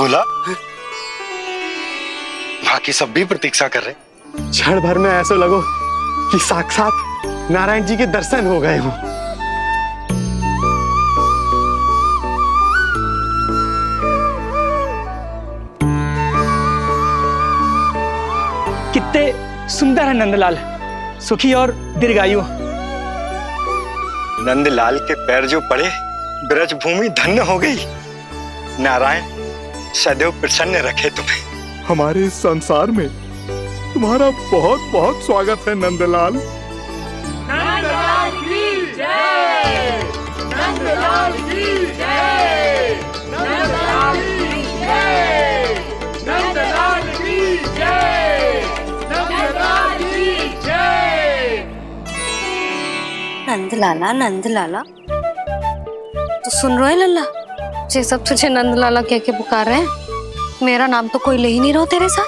भूला? बाकी सब भी प्रतीक्षा कर रहे। क्षण भर में ऐसा लगो कि साक्षात नारायण जी के दर्शन हो गए हों। कितने सुंदर है नंदलाल, सुखी और दीर्घायु। नंदलाल के पैर जो पड़े, ब्रज भूमि धन्य हो गई। नारायण सदैव प्रसन्न रखे तुम्हें। हमारे इस संसार में तुम्हारा बहुत बहुत स्वागत है नंदलाल। नंदलाल की जय, नंदलाल की जय, नंदलाल की जय, नंदलाल की जय, नंदलाल की जय। नंदलाला नंदलाला, तो सुन रहे लल्ला, ये सब तुझे नंदलाला कह के पुकार रहे हैं। मेरा नाम तो कोई ले ही नहीं रहा तेरे साथ,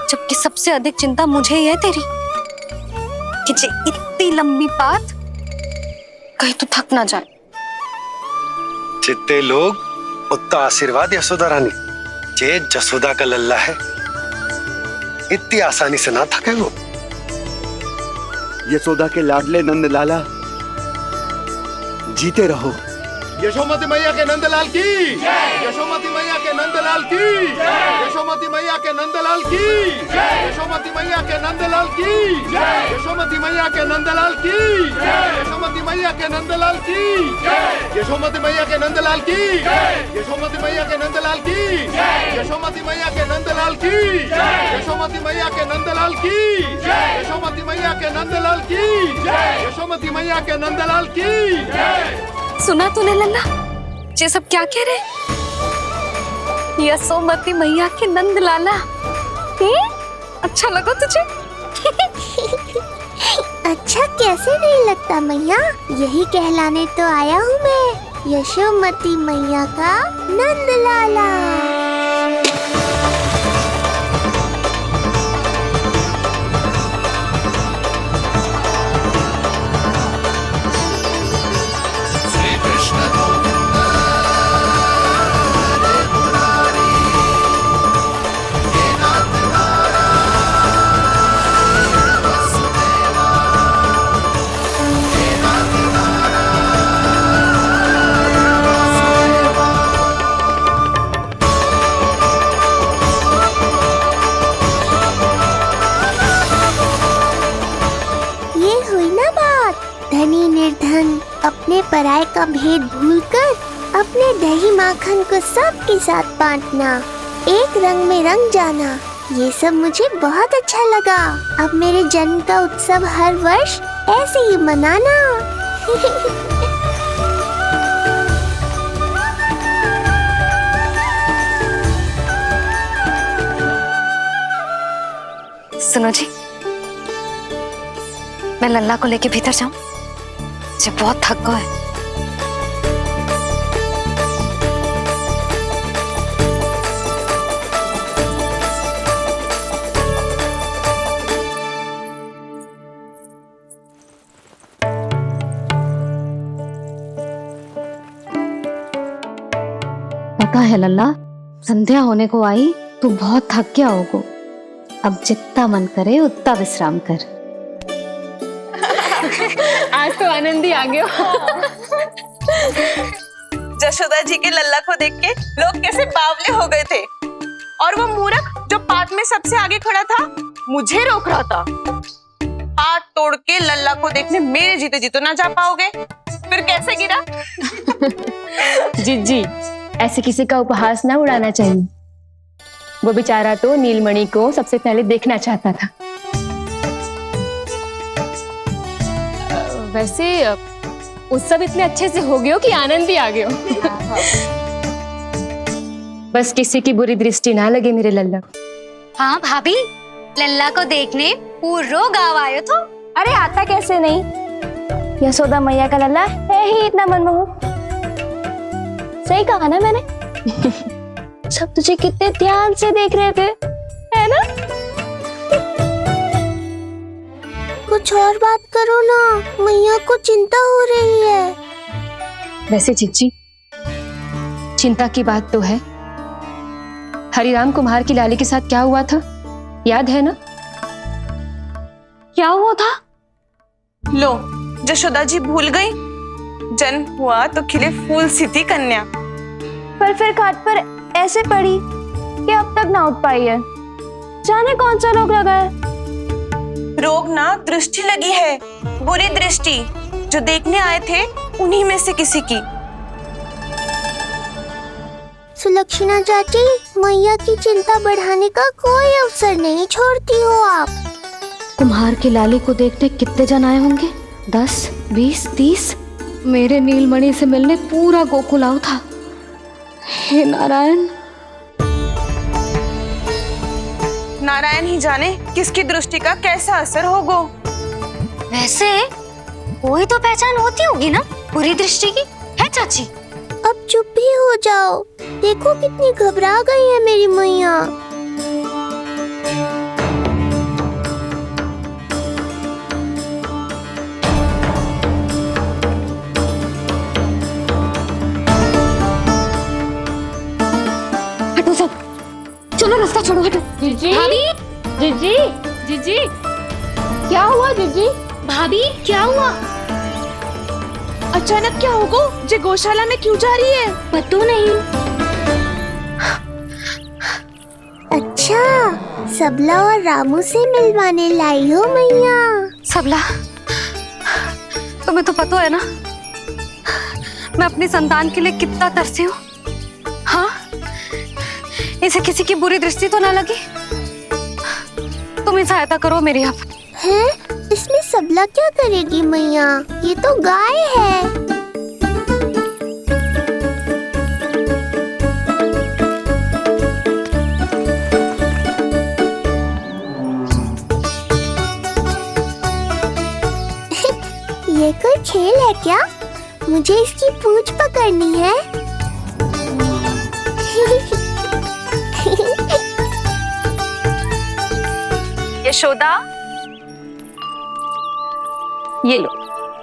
जबकि सबसे अधिक चिंता मुझे ही है तेरी कि जे इतनी लंबी बात कहीं तो थक ना जाए। जितने लोग उतना आशीर्वाद यशोदा रानी, जे जसोदा का लल्ला है, इतनी आसानी से ना थके वो। यशोदा के लाडले नंदलाला, जीते रहो। यशोमती मैया के नंदलाल की जय, यशोमती मैया के नंदलाल की जय, यशोमती मैया के नंदलाल की जय, यशोमती मैया के नंदलाल की जय, यशोमती मैया के नंदलाल की जय, यशोमती मैया के नंदलाल की जय, यशोमती मैया के नंदलाल की जय, यशोमती मैया के नंदलाल की जय, यशोमती मैया के नंदलाल की जय, यशोमती मैया के नंदलाल की जय, यशोमती मैया के नंदलाल की जय, यशोमती मैया के नंदलाल की जय। सुना तूने लल्ला, ये सब क्या कह रहे? यशोमती मैया के नंदलाला, अच्छा लगा तुझे? अच्छा कैसे नहीं लगता मैया, यही कहलाने तो आया हूँ मैं, यशोमती मैया का नंदलाला। धनी निर्धन अपने पराये का भेद भूलकर अपने दही माखन को सबके साथ बांटना, एक रंग में रंग जाना, ये सब मुझे बहुत अच्छा लगा। अब मेरे जन्म का उत्सव हर वर्ष ऐसे ही मनाना। सुनो जी, मैं लल्ला को लेके भीतर जाऊं, मुझे बहुत थक गया है। पता है लल्ला, संध्या होने को आई, तू बहुत थक गया होगा। अब जितना मन करे उतना विश्राम कर। आज तो आनंद ही आ गया। जशोदा जी के लल्ला को देख के लोग कैसे बावले हो गए थे, और वो मूर्ख जो पात में सबसे आगे खड़ा था मुझे रोक रहा था। हाथ तोड़ के लल्ला को देखने मेरे जीते जी तो ना जा पाओगे, फिर कैसे गिरा? जीजी, ऐसे किसी का उपहास ना उड़ाना चाहिए। वो बेचारा तो नीलमणि को सबसे पहले देखना चाहता था। वैसे उत्सव इतने अच्छे से हो गए हो कि आनंद भी आ गए हो। बस किसी की बुरी दृष्टि ना लगे मेरे लल्ला को। हाँ भाभी, लल्ला को देखने पूरा गांव आयो तो। अरे आता कैसे नहीं, यशोदा मैया का लल्ला है ही इतना मनमोहक। सही कहा ना मैंने? सब तुझे कितने ध्यान से देख रहे थे, है ना? कुछ और बात करो ना, मैया को चिंता हो रही है। वैसे जीजी, चिंता की बात तो है। हरिराम कुम्हार की लाली के साथ क्या हुआ था, याद है ना? क्या हुआ था? लो, जशोदा जी भूल गई। जन्म हुआ तो खिले फूल सी थी कन्या। पर फिर खाट पर ऐसे पड़ी कि अब तक ना उठ पाई है। जाने कौन सा रोग लगा है। रोग ना दृष्टि लगी है, बुरी दृष्टि। जो देखने आए थे उन्हीं में से किसी की। सुलक्षणा चाची, मैया की चिंता बढ़ाने का कोई अवसर नहीं छोड़ती हो आप। कुम्हार की लाली को देखने कितने जन आए होंगे? 10, 20, 30। मेरे नीलमणि से मिलने पूरा गोकुल आओ था। हे नारायण। नारायण ही जाने किसकी दृष्टि का कैसा असर होगो। वैसे कोई तो पहचान होती होगी ना बुरी दृष्टि की, है चाची? अब चुप भी हो जाओ। देखो कितनी घबरा गई है मेरी मैया। हटो सब, चलो रास्ता छोड़ो, हटो। जीजी, भाभी, जीजी, जीजी, क्या हुआ जीजी? भाभी क्या हुआ? अचानक क्या होगो? जे गौशाला में क्यों जा रही है? पता नहीं। अच्छा, सबला और रामू से मिलवाने लाई हो मैया। सबला, तुम्हें तो पता है ना मैं अपनी संतान के लिए कितना तरसी हूँ। हाँ, इसे किसी की बुरी दृष्टि तो ना लगी? तुम ही सहायता करो मेरी। अब हैं? इसमें सबला क्या करेगी मैया? ये तो गाय है। ये कोई खेल है क्या? मुझे इसकी पूंछ पकड़नी है। यशोदा, ये लो,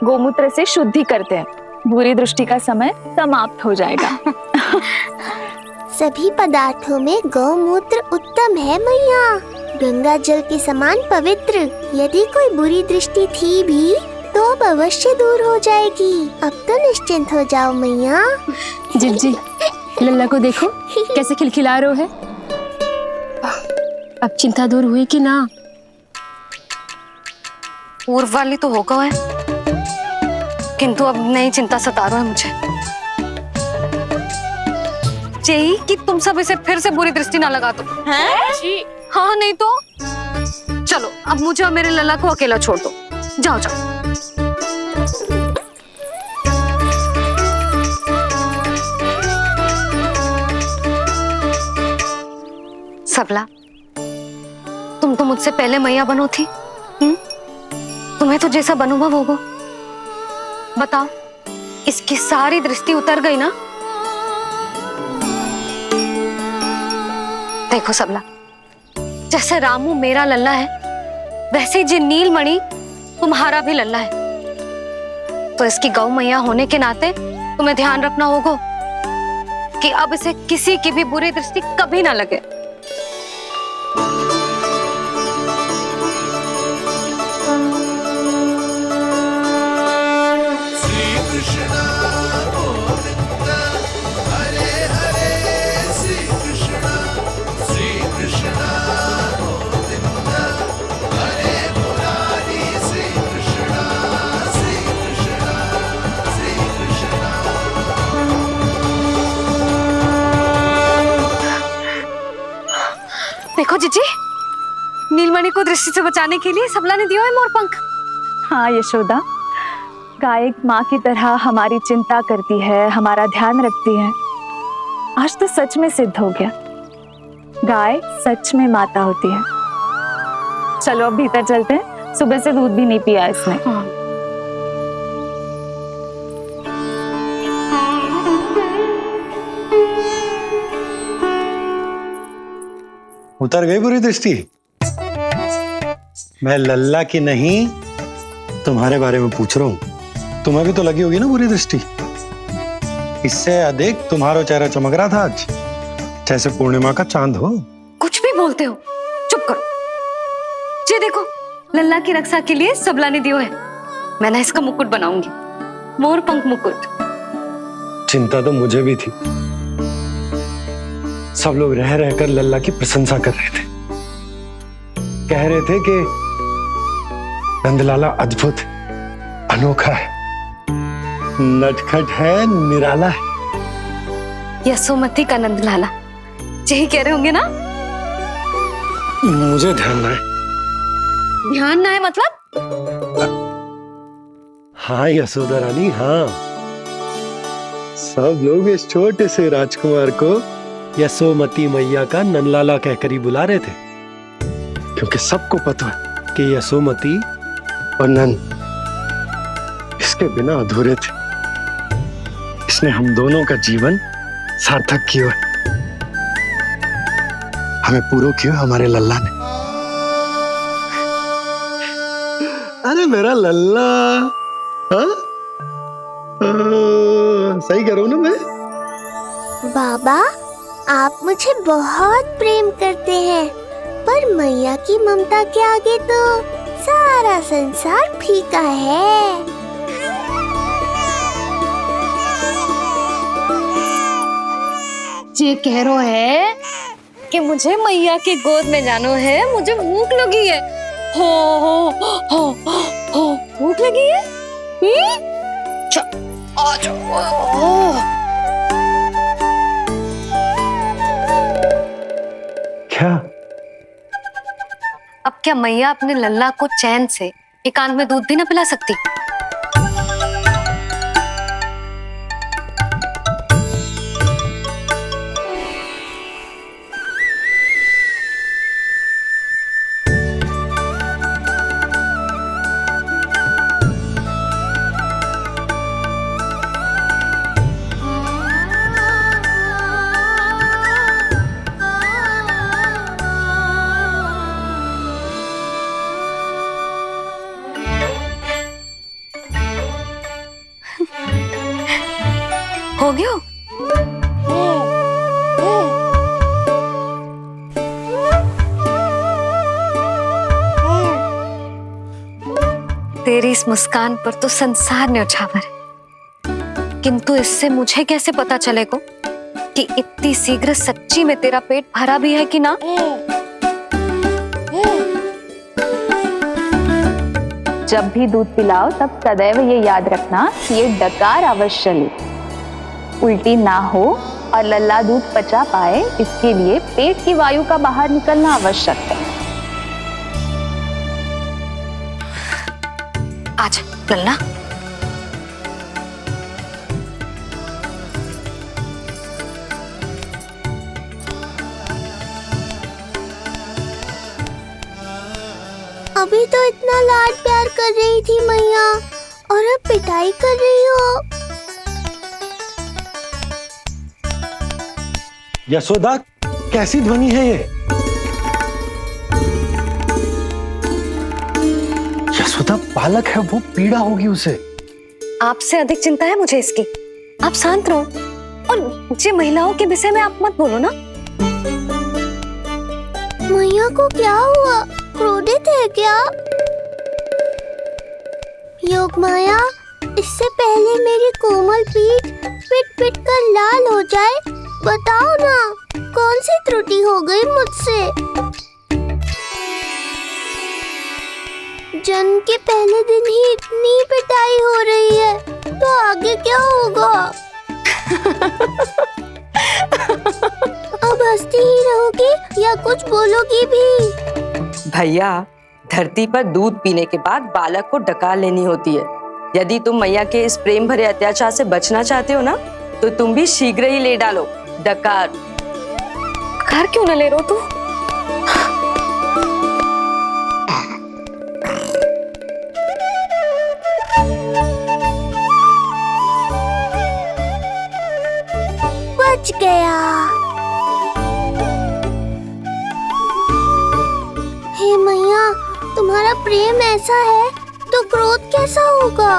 गोमूत्र से शुद्धि करते हैं। बुरी दृष्टि का समय समाप्त हो जाएगा। सभी पदार्थों में गौमूत्र उत्तम है मैया, गंगा जल के समान पवित्र। यदि कोई बुरी दृष्टि थी भी तो अब अवश्य दूर हो जाएगी। अब तो निश्चिंत हो जाओ मैया। जीजी, लल्ला को देखो कैसे खिलखिला रहे है। अब चिंता दूर हुई कि ना? पूर्व वाली तो होगा है, किंतु अब नई चिंता सता रहा है मुझे। यही कि तुम सब इसे फिर से बुरी दृष्टि ना लगा दो। हैं? हाँ, नहीं तो चलो अब मुझे और मेरे लल्ला को अकेला छोड़ दो। जाओ जाओ। सबला, तुम तो मुझसे पहले मैया बनो थी। तुम्हें तो जैसा अनुभव होगा। बताओ, इसकी सारी दृष्टि उतर गई ना? देखो सबला, जैसे रामू मेरा लल्ला है, वैसे जी नीलमणि तुम्हारा भी लल्ला है। तो इसकी गौ मैया होने के नाते तुम्हें ध्यान रखना होगा कि अब इसे किसी की भी बुरी दृष्टि कभी ना लगे। देखो जीजी, नीलमणि को दृष्टि से बचाने के लिए सबला ने दिया है मोर पंख। हाँ यशोदा, गाय माँ की तरह हमारी चिंता करती है, हमारा ध्यान रखती है। आज तो सच में सिद्ध हो गया, गाय सच में माता होती है। चलो अब भीतर चलते हैं, सुबह से दूध भी नहीं पिया इसने। उतर गई बुरी दृष्टि? मैं लल्ला की नहीं तुम्हारे बारे में पूछ रहा हूं। तुम्हें भी तो लगी होगी ना बुरी दृष्टि? इससे अधिक तुम्हारा चेहरा चमक रहा था आज, जैसे पूर्णिमा का चांद हो। कुछ भी बोलते हो, चुप करो। ये देखो, लल्ला की रक्षा के लिए सबला ने दियो है। मैं ना इसका मुकुट बनाऊंगी, मोर पंख मुकुट। चिंता तो मुझे भी थी। सब लोग रह रहकर लल्ला की प्रशंसा कर रहे थे, कह रहे थे कि नंदलाला अद्भुत, अनोखा है, नटखट है, निराला है। यशोमती का नंदलाला, यही कह रहे होंगे ना? मुझे ध्यान ना है। ध्यान ना है मतलब? हाँ यशोदा रानी, हाँ। सब लोग इस छोटे से राजकुमार को यशोमती मैया का नंदलाला कहकर ही बुला रहे थे, क्योंकि सबको पता है कि यशोमती और नंद इसके बिना अधूरे थे। इसने हम दोनों का जीवन सार्थक किया, हमें पूरा किया हमारे लल्ला ने। अरे मेरा लल्ला, हाँ? सही कह रहा हूं ना मैं? बाबा, आप मुझे बहुत प्रेम करते हैं, पर मैया की ममता के आगे तो सारा संसार फीका है। ये कह रो है कि मुझे मैया के गोद में जानो है, मुझे भूख लगी है। हो भूख लगी है? आ जाओ। क्या? अब क्या मैया अपने लल्ला को चैन से एकांत में दूध भी ना पिला सकती? हो गया? तेरी इस मुस्कान पर तो संसार न्यौछावर है, किंतु इससे मुझे कैसे पता चलेगा कि इतनी शीघ्र सच्ची में तेरा पेट भरा भी है कि ना? जब भी दूध पिलाओ तब सदैव ये याद रखना कि ये डकार अवश्य ले, उल्टी ना हो और लल्ला दूध पचा पाए, इसके लिए पेट की वायु का बाहर निकलना आवश्यक है। आजा लल्ला। अभी तो इतना लाड प्यार कर रही थी मैया, और अब पिटाई कर रही हो। यशोदा, कैसी ध्वनि है ये? यशोदा, बालक है वो, पीड़ा होगी उसे। आपसे अधिक चिंता है मुझे इसकी। आप शांत रहो, और ये महिलाओं के विषय में आप मत बोलो ना। मैया को क्या हुआ? क्रोधित है क्या? योग माया, इससे पहले मेरी कोमल पीठ पिट पिट कर लाल हो जाए, बताओ ना कौन सी त्रुटि हो गई मुझसे? जन्म के पहले दिन ही इतनी पिटाई हो रही है, तो आगे क्या होगा? अब हंसती ही रहोगी या कुछ बोलोगी भी? भैया, धरती पर दूध पीने के बाद बालक को डकार लेनी होती है। यदि तुम मैया के इस प्रेम भरे अत्याचार से बचना चाहते हो ना, तो तुम भी शीघ्र ही ले डालो डकार। डकार क्यों न ले रहे हो तू? बच गया। हे मैया, तुम्हारा प्रेम ऐसा है तो क्रोध कैसा होगा?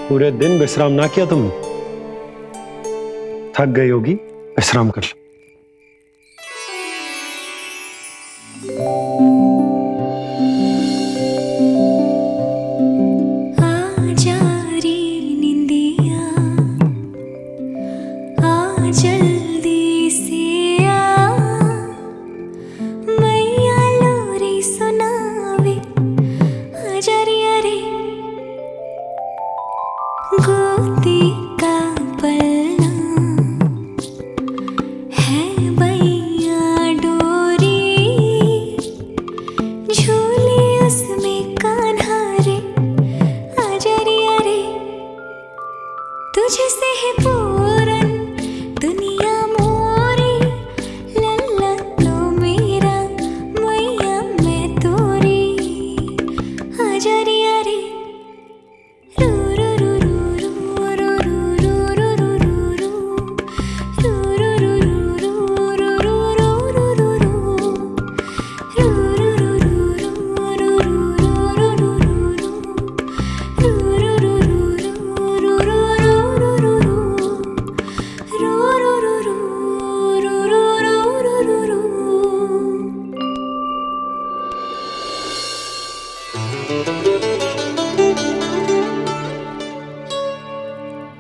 पूरे दिन विश्राम ना किया तुमने? थक गई होगी, विश्राम कर लो।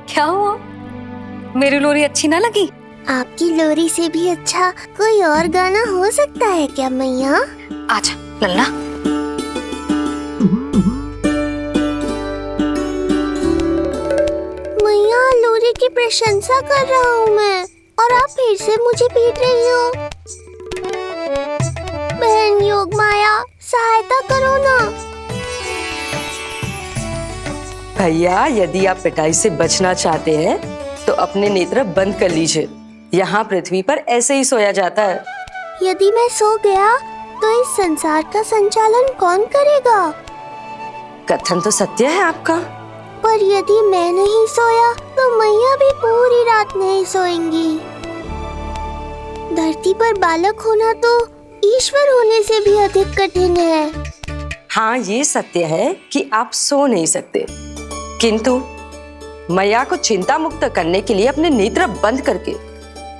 क्या हुआ? मेरी लोरी अच्छी ना लगी? आपकी लोरी से भी अच्छा कोई और गाना हो सकता है क्या मैया? आजा लल्ला। मैया, लोरी की प्रशंसा कर रहा हूँ मैं और आप फिर से मुझे पीट रही हो। बहन योग माया, सहायता करो ना। भैया, यदि आप पिटाई से बचना चाहते हैं तो अपने नेत्र बंद कर लीजिए। यहाँ पृथ्वी पर ऐसे ही सोया जाता है। यदि मैं सो गया तो इस संसार का संचालन कौन करेगा? कथन तो सत्य है आपका। पर यदि मैं नहीं सोया तो मैया भी पूरी रात नहीं सोएंगी। धरती पर बालक होना तो ईश्वर होने से भी अधिक कठिन है। हाँ, ये सत्य है कि आप सो नहीं सकते, किंतु मैया को चिंता मुक्त करने के लिए अपने नेत्र बंद करके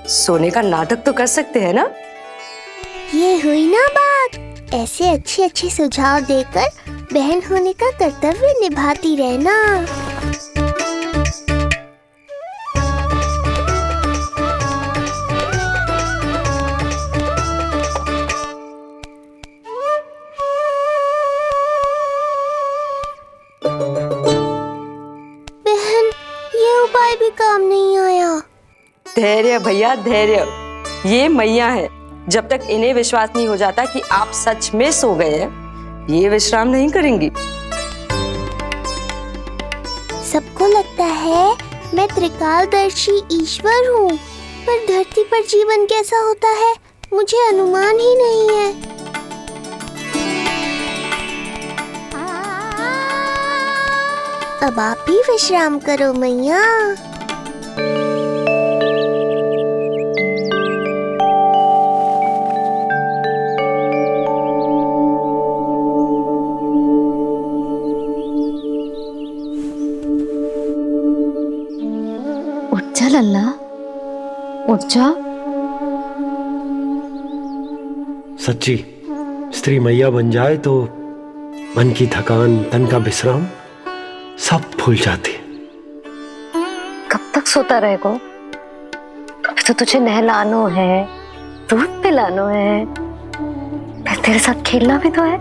सोने का नाटक तो कर सकते हैं ना? ये हुई ना बात। ऐसे अच्छे अच्छे सुझाव देकर बहन होने का कर्तव्य निभाती रहना। बहन, ये उपाय भी काम नहीं आया। धैर्य भैया, धैर्य। ये मैया है, जब तक इन्हें विश्वास नहीं हो जाता कि आप सच में सो गए हैं, ये विश्राम नहीं करेंगी। सबको लगता है मैं त्रिकालदर्शी ईश्वर हूँ, पर धरती पर जीवन कैसा होता है मुझे अनुमान ही नहीं है। अब आप भी विश्राम करो मैया। उठ जा लल्ला, उठ जा। सच्ची स्त्री मैया बन जाए तो मन की थकान, तन का विश्राम सब भूल जाती है। कब तक सोता रहेगा? अभी तो तुझे नहलानो है, दूध पिलानो है, फिर तेरे साथ खेलना भी तो है।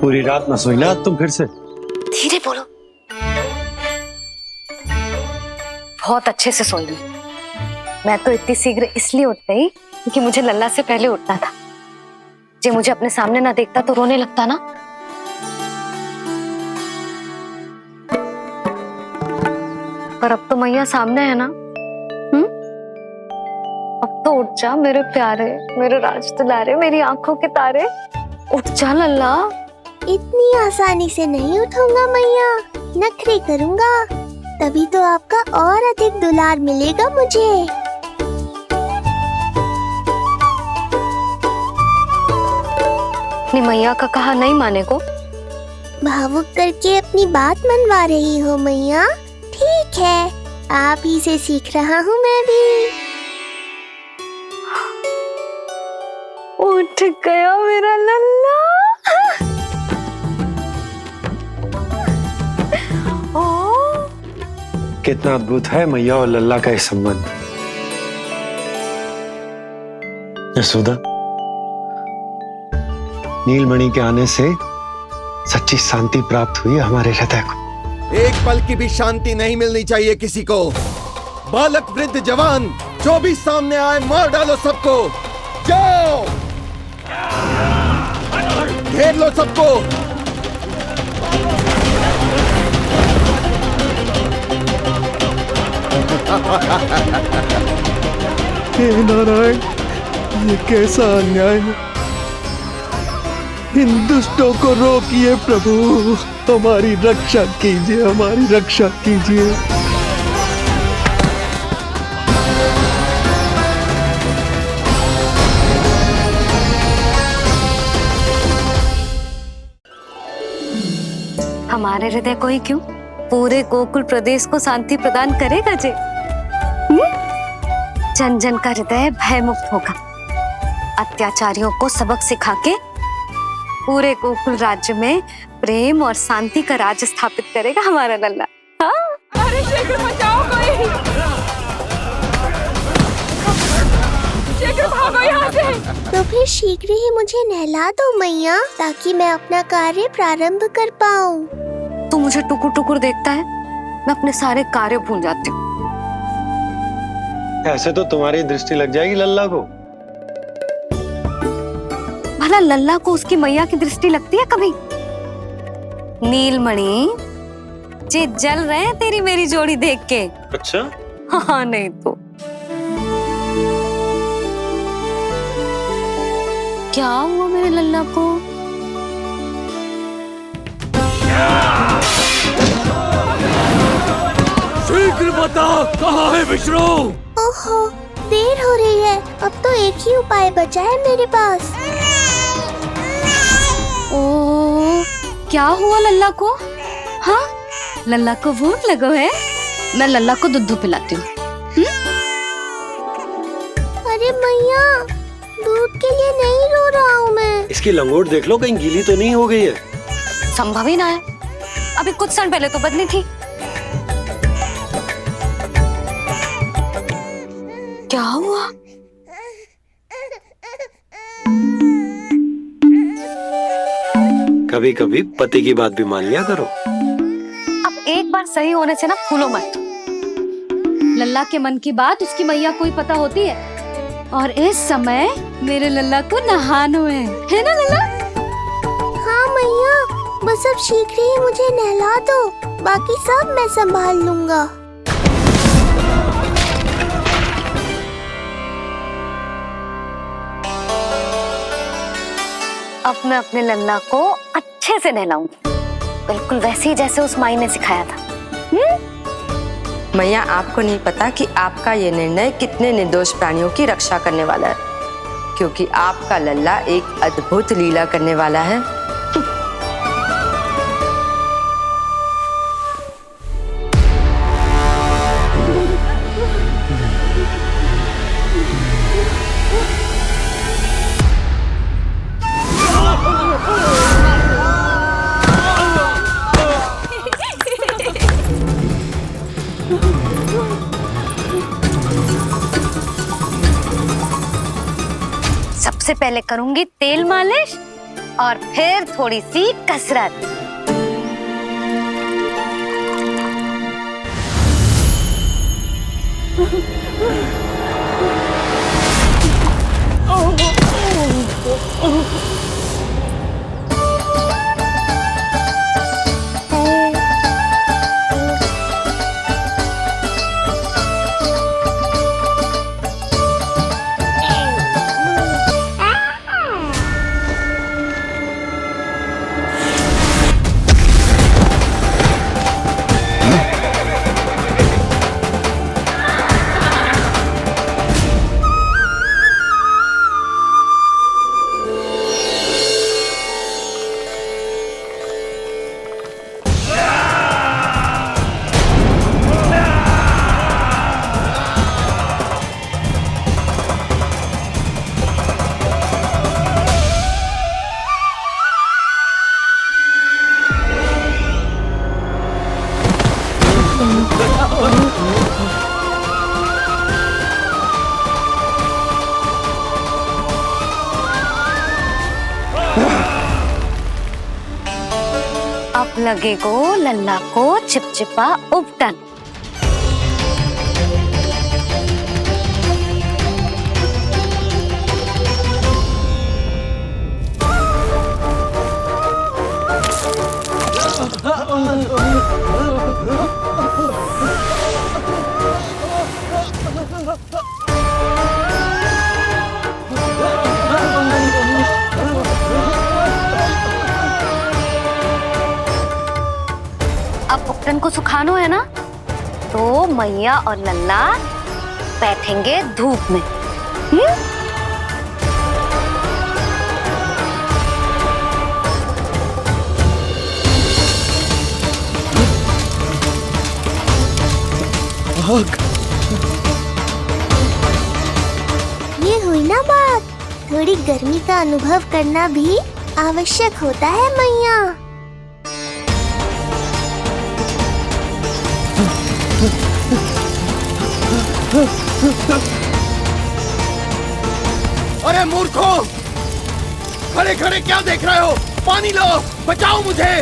पूरी रात ना सोई ना तुम फिर से? धीरे बोलो। बहुत अच्छे से सोई। मैं तो इतनी शीघ्र इसलिए उठ गई क्योंकि मुझे लल्ला से पहले उठना था। जो मुझे अपने सामने ना देखता तो रोने लगता ना। पर अब तो मैया सामने है ना। अब तो उठ जा मेरे प्यारे, मेरे राज दुलारे, मेरी आंखों के तारे। उठ जा लल्ला। इतनी आसानी से नहीं उठूंगा मैया, नखरे करूंगा, तभी तो आपका और अधिक दुलार मिलेगा मुझे। अपनी मैया का कहा नहीं माने को भावुक करके अपनी बात मनवा रही हो मैया। ठीक है, आप ही से सीख रहा हूँ मैं भी। उठ गया मेरा लल्ला। कितना अद्भुत है मैया और लल्ला का ये संबंध। यशोदा, नीलमणि के आने से सच्ची शांति प्राप्त हुई हमारे हृदय को। एक पल की भी शांति नहीं मिलनी चाहिए किसी को। बालक, वृद्ध, जवान जो भी सामने आए मार डालो सबको। जाओ, घेर लो सबको। हे नारायण, ये कैसा अन्याय है। इन दुष्टों को रोकिए प्रभु, हमारी रक्षा कीजिए, हमारी रक्षा कीजिए। हमारे हृदय को ही क्यों, पूरे गोकुल प्रदेश को शांति प्रदान करेगा जे। जन जन का हृदय भयमुक्त होगा। अत्याचारियों को सबक सिखा के पूरे गोकुल राज्य में प्रेम और शांति का राज स्थापित करेगा हमारा लल्ला। हाँ? अरे शीघ्र बचाओ कोई, शीघ्र भागो यहाँ से। तो फिर शीघ्र ही मुझे नहला दो मैया, ताकि मैं अपना कार्य प्रारंभ कर पाऊँ। तू मुझे टुकुर टुकुर देखता है, मैं अपने सारे कार्य भूल जाती हूँ। ऐसे तो तुम्हारी दृष्टि लग जाएगी लल्ला को। भला लल्ला को उसकी मैया की दृष्टि लगती है कभी? नीलमणि जे जल रहे हैं तेरी मेरी जोड़ी देख के। अच्छा? हाँ, नहीं तो क्या हुआ मेरे लल्ला को? शीघ्र बता, कहाँ है विष्णु? ओहो, देर हो रही है। अब तो एक ही उपाय बचा है मेरे पास। ओ, क्या हुआ लल्ला को? हाँ, लल्ला को भूख लगो है? मैं लल्ला को दूध पिलाती हूँ। अरे मैया, दूध के लिए नहीं रो रहा हूँ मैं। इसकी लंगोट देख लो, कहीं गीली तो नहीं हो गई है। संभव ही ना है, अभी कुछ क्षण पहले तो बदली थी। क्या हुआ? कभी कभी पति की बात भी मान लिया करो। अब एक बार सही होने से ना फूलो मत। लल्ला के मन की बात उसकी मैया को ही पता होती है, और इस समय मेरे लल्ला को नहानो है ना लल्ला? हाँ मैया, बस अब शीघ्र ही मुझे नहला दो, बाकी सब मैं संभाल लूंगा। अब मैं अपने लल्ला को अच्छे से नहलाऊंगी, बिल्कुल वैसे ही जैसे उस माई ने सिखाया था। मैया, आपको नहीं पता कि आपका ये निर्णय कितने निर्दोष प्राणियों की रक्षा करने वाला है, क्योंकि आपका लल्ला एक अद्भुत लीला करने वाला है। सबसे पहले करूंगी तेल मालिश और फिर थोड़ी सी कसरत। लगेगो लल्ला को चिपचिपा उपटन। अब उपटन को सुखानो है ना, तो मैया और लल्ला बैठेंगे धूप में। ये हुई ना बात, थोड़ी गर्मी का अनुभव करना भी आवश्यक होता है मैया। अरे मूर्खों, खड़े खड़े क्या देख रहे हो? पानी लो, बचाओ मुझे।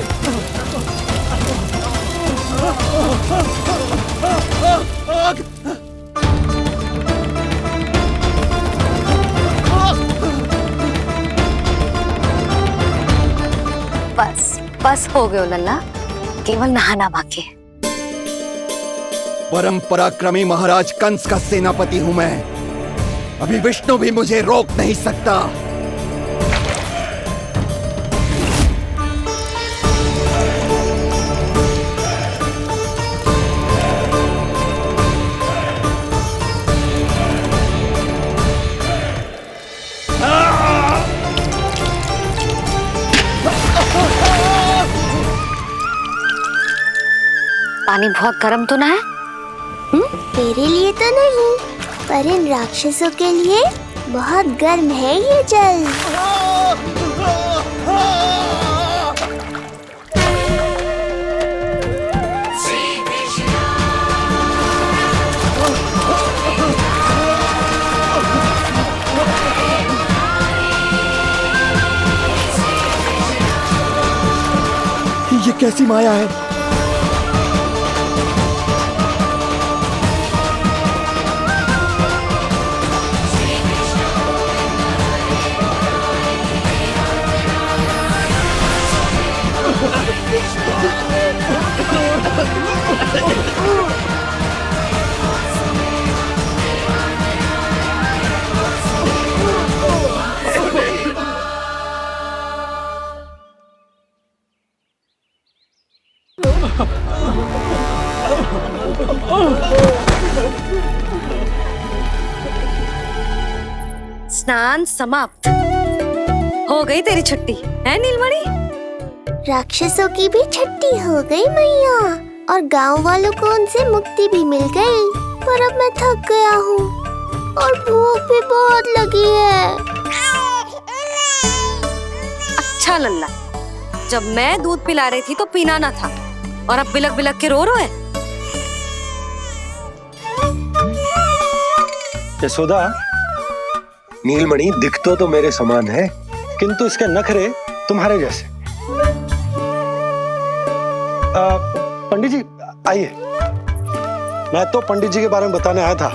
बस बस हो गयो लल्ला, केवल नहाना बाकी है। परम पराक्रमी महाराज कंस का सेनापति हूं मैं। अभी विष्णु भी मुझे रोक नहीं सकता। पानी बहुत गर्म तो ना है? तेरे लिए तो नहीं, पर इन राक्षसों के लिए बहुत गर्म है ये जल। ये कैसी माया है? स्नान समाप्त। हो गई तेरी छुट्टी है नीलमणि? राक्षसों की भी छुट्टी हो गई मैया, और गांव वालों को उनसे मुक्ति भी मिल गई। पर अब मैं थक गया हूँ और भूख भी बहुत लगी है। अच्छा लल्ला, जब मैं दूध पिला रही थी तो पीना ना था, और अब बिलक बिलक के रो है। यशोदा, नीलमणि दिखतो तो मेरे समान है, किंतु इसके नखरे तुम्हारे जैसे। पंडित जी आइए, मैं तो पंडित जी के बारे में बताने आया था,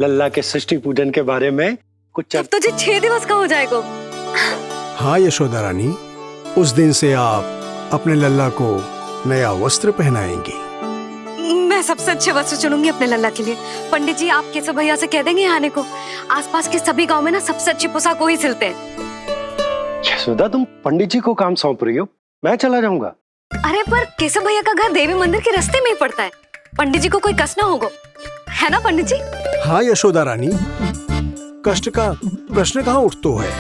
लल्ला के षष्ठी पूजन के बारे में कुछ। अब तुझे 6 दिवस का हो जाएगा। हाँ यशोदा रानी, उस दिन से आप अपने लल्ला को नया वस्त्र पहनाएंगी। मैं सबसे अच्छे वस्त्र चुनूंगी अपने लल्ला के लिए। पंडित जी आप केशव भैया से कह देंगे आने को। आसपास के सभी गांव में ना सबसे अच्छी पोशाक वही सिलते हैं। यशोदा, तुम पंडित जी को काम सौंप रही हो, मैं चला जाऊंगा। अरे पर केशव भैया का घर देवी मंदिर के रास्ते में ही पड़ता है, पंडित जी को कोई कष्ट ना होगा, है ना पंडित जी? हाँ यशोदा रानी, कष्ट का प्रश्न कहाँ उठतो है,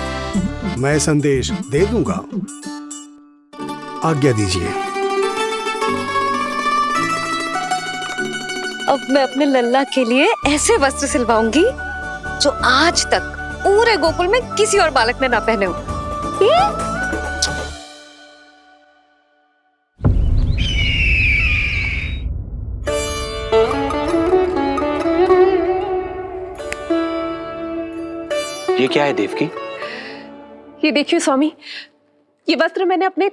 मैं संदेश दे दूंगा। आज्ञा दीजिए। अब मैं अपने लल्ला के लिए ऐसे वस्त्र सिलवाऊंगी जो आज तक पूरे गोकुल में किसी और बालक ने ना पहने हो। ये क्या है देवकी? ये देखिए स्वामी, ये वस्त्र मैंने अपने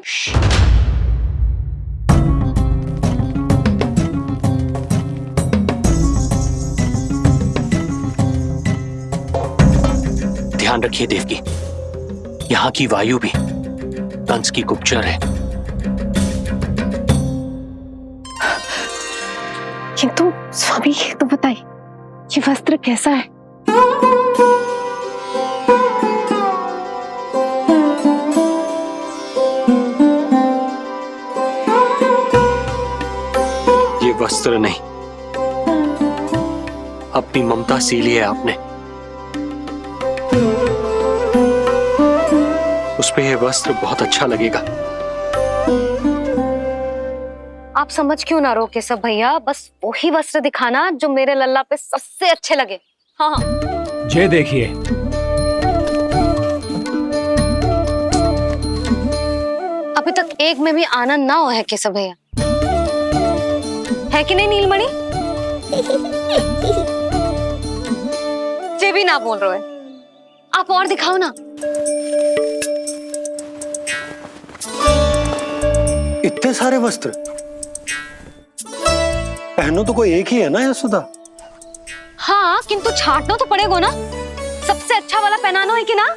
ध्यान रखिए देवकी, यहाँ की वायु भी कंस की गुप्तचर है। किंतु स्वामी ये तो बताइए, ये वस्त्र कैसा है? ये वस्त्र नहीं, अपनी ममता सी ली है आपने। उस पे ये वस्त्र बहुत अच्छा लगेगा। आप समझ क्यों ना रहो केशव भैया, बस वही वस्त्र दिखाना जो मेरे लल्ला पे सबसे अच्छे लगे। हाँ हाँ। ये देखिए, अभी तक एक में भी आनंद ना हो है केशव भैया, है कि नहीं नीलमणि? ये भी ना बोल रहे हो, आप और दिखाओ ना। इतने सारे वस्त्र पहनो तो कोई एक ही है ना यशोदा? हाँ, किंतु छांटना तो पड़ेगा ना, सबसे अच्छा वाला पहनाना है कि ना?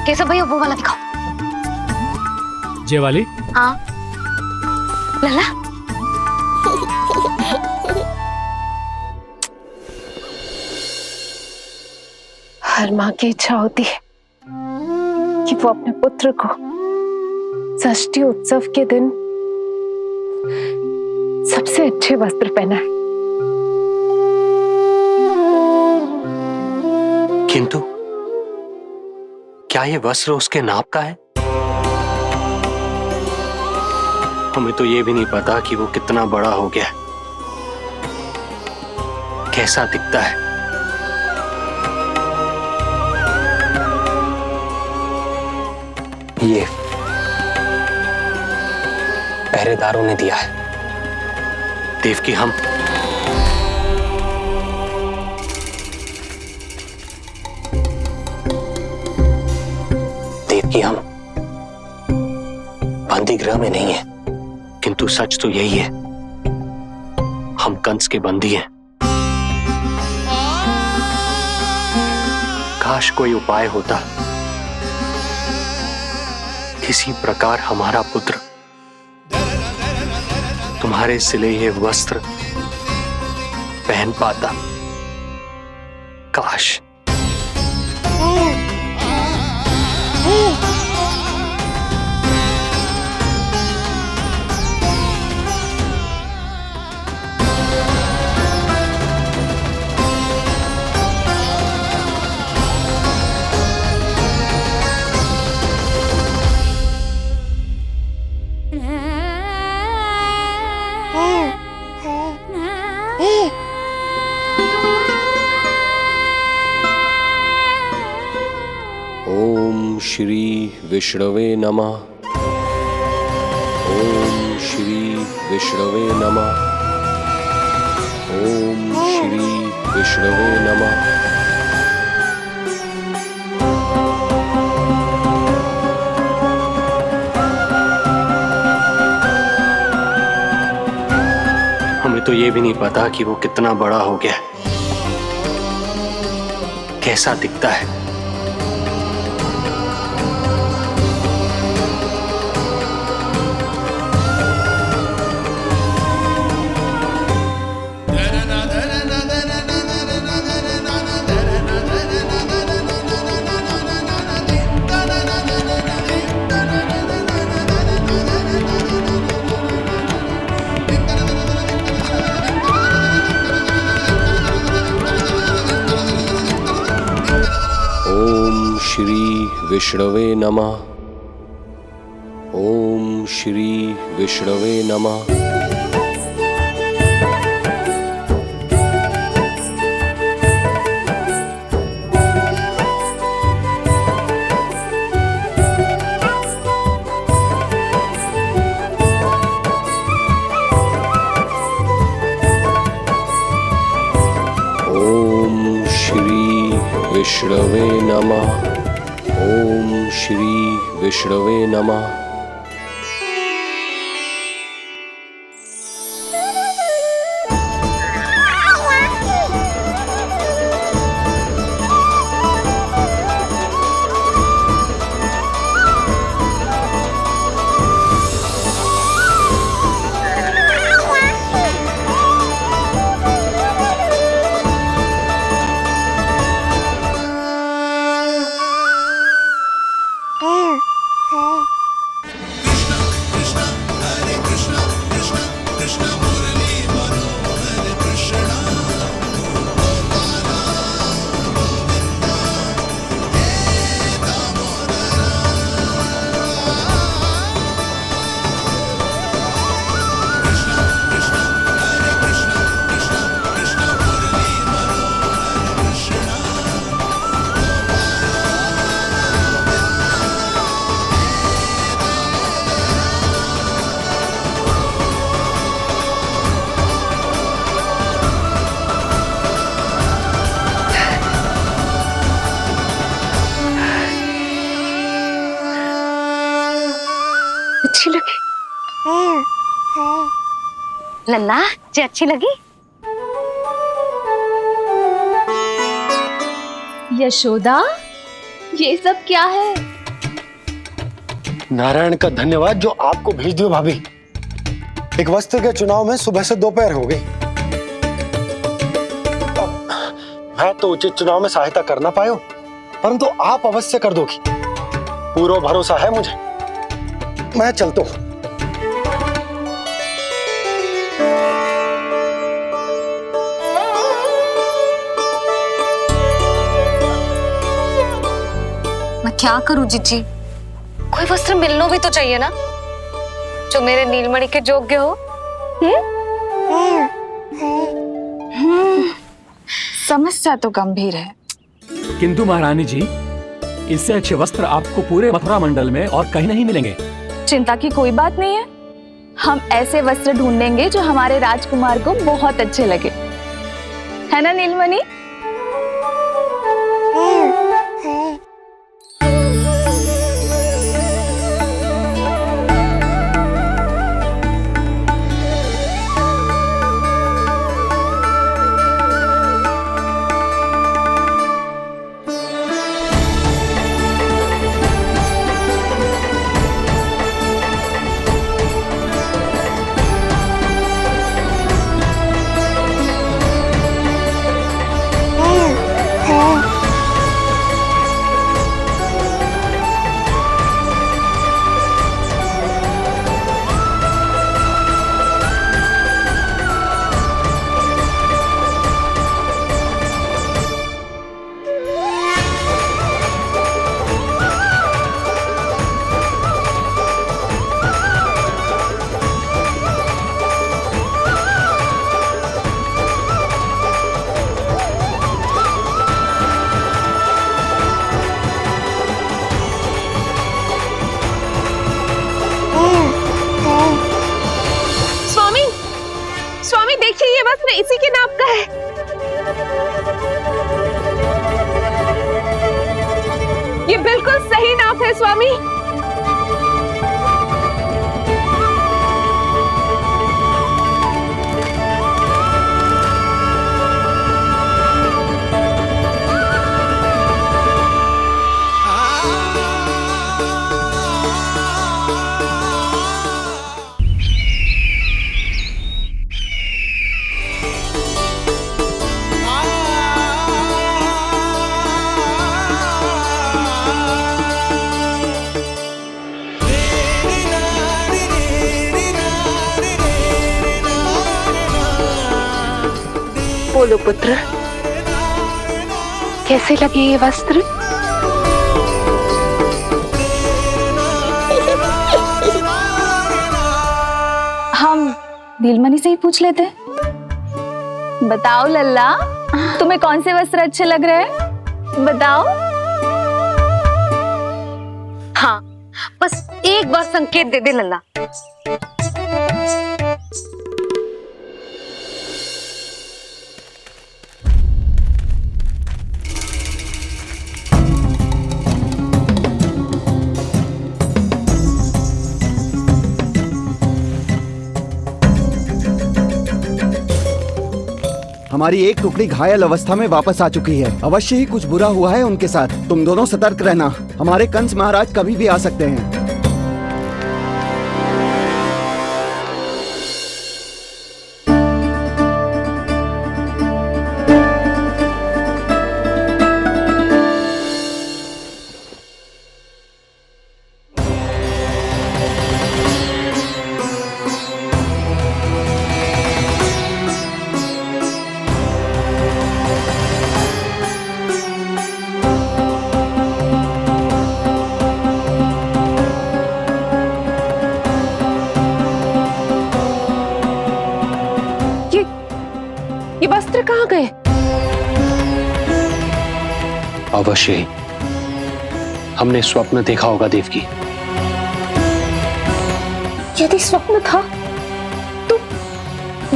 केशव भैया वो वाला दिखाओ। ये वाली? हाँ लल्ला। हर माँ की इच्छा होती है कि वो अपने पुत्र को षष्ठी उत्सव के दिन सबसे अच्छे वस्त्र पहनाए। किंतु क्या ये वस्त्र उसके नाप का है? हमें तो ये भी नहीं पता कि वो कितना बड़ा हो गया, कैसा दिखता है। ये पहरेदारों ने दिया है देवकी। हम देवकी, हम बंदी गृह में नहीं है, किंतु सच तो यही है, हम कंस के बंदी हैं। काश कोई उपाय होता, किसी प्रकार हमारा पुत्र तुम्हारे सिले ये वस्त्र पहन पाता। काश। ओम श्री विष्णवे नमः। ओम श्री विष्णवे नमः। ओम श्री विष्णवे नमः। हमें तो ये भी नहीं पता कि वो कितना बड़ा हो गया, कैसा दिखता है। ओम श्री विष्णवे नमः। ओम श्री विष्णवे नमः। ओम श्री विष्णवे नमः। ओम श्री विष्णवे नमः। लल्ला जी अच्छी लगी? यशोदा, ये सब क्या है? नारायण का धन्यवाद जो आपको भेज दियो भाभी। एक वस्त्र के चुनाव में सुबह से दोपहर हो गई। मैं तो उचित चुनाव में सहायता कर ना पायो, परंतु आप अवश्य कर दोगी, पूरा भरोसा है मुझे। मैं चलता हूं। मैं क्या करूं जीजी? कोई वस्त्र मिलना भी तो चाहिए ना जो मेरे नीलमणि के योग्य हो। समस्या तो गंभीर है, किंतु महारानी जी, इससे अच्छे वस्त्र आपको पूरे मथुरा मंडल में और कहीं नहीं मिलेंगे। चिंता की कोई बात नहीं है, हम ऐसे वस्त्र ढूंढेंगे जो हमारे राजकुमार को बहुत अच्छे लगे, है ना नीलमणि? स्वामी देखिए, ये वस्त्र इसी के नाप का है। ये बिल्कुल सही नाप है स्वामी। बोलो पुत्र, कैसे लगे ये वस्त्र? हम नीलमणि से ही पूछ लेते। बताओ लल्ला, तुम्हें कौन से वस्त्र अच्छे लग रहे हैं? बताओ। हाँ, बस एक बार संकेत दे दे लल्ला। हमारी एक टुकड़ी घायल अवस्था में वापस आ चुकी है। अवश्य ही कुछ बुरा हुआ है उनके साथ। तुम दोनों सतर्क रहना, हमारे कंस महाराज कभी भी आ सकते हैं। ये वस्त्र कहाँ गए? अवश्य ही हमने स्वप्न देखा होगा देवकी। यदि स्वप्न था तो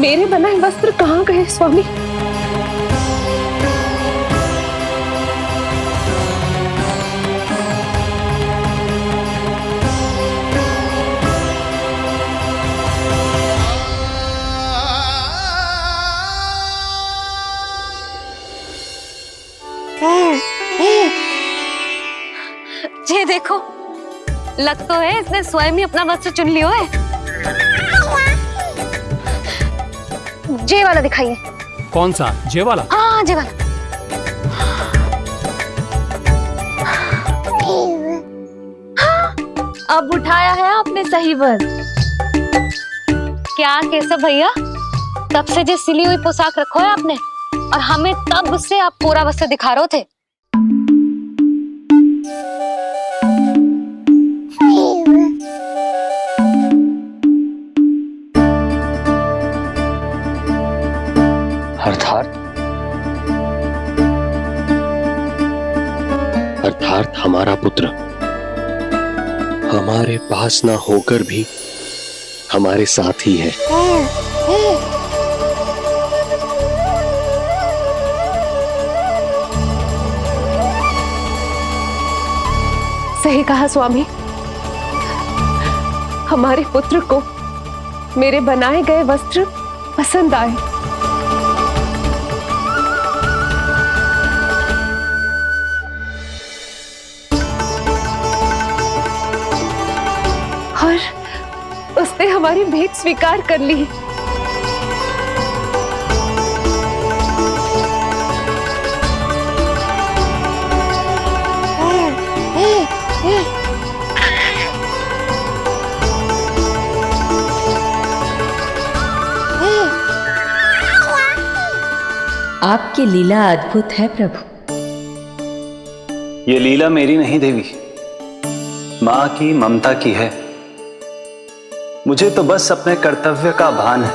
मेरे बनाए वस्त्र कहाँ गए स्वामी? ये देखो, लग तो है इसने स्वयं ही अपना वस्त्र चुन लियो है। जे वाला दिखाइए। कौन सा? जे वाला? हाँ, जे वाला। अब उठाया है आपने सही वक्त। क्या केशव भैया, तब से जो सिली हुई पोशाक रखो है आपने, और हमें तब से आप पूरा वस्त्र दिखा रहे थे। अर्थात हमारा पुत्र हमारे पास ना होकर भी हमारे साथ ही है। सही कहा स्वामी, हमारे पुत्र को मेरे बनाए गए वस्त्र पसंद आए। और उसने हमारी भेंट स्वीकार कर ली। आपकी लीला अद्भुत है प्रभु। ये लीला मेरी नहीं देवी, मां की ममता की है। मुझे तो बस अपने कर्तव्य का भान है।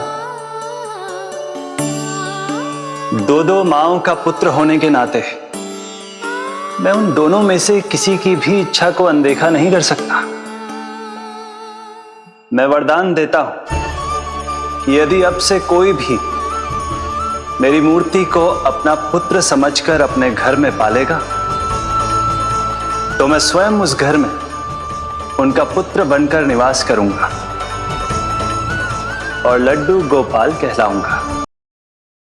दो माओं का पुत्र होने के नाते मैं उन दोनों में से किसी की भी इच्छा को अनदेखा नहीं कर सकता। मैं वरदान देता हूं कि यदि अब से कोई भी मेरी मूर्ति को अपना पुत्र समझकर अपने घर में पालेगा, तो मैं स्वयं उस घर में उनका पुत्र बनकर निवास करूंगा और लड्डू गोपाल कहलाऊंगा।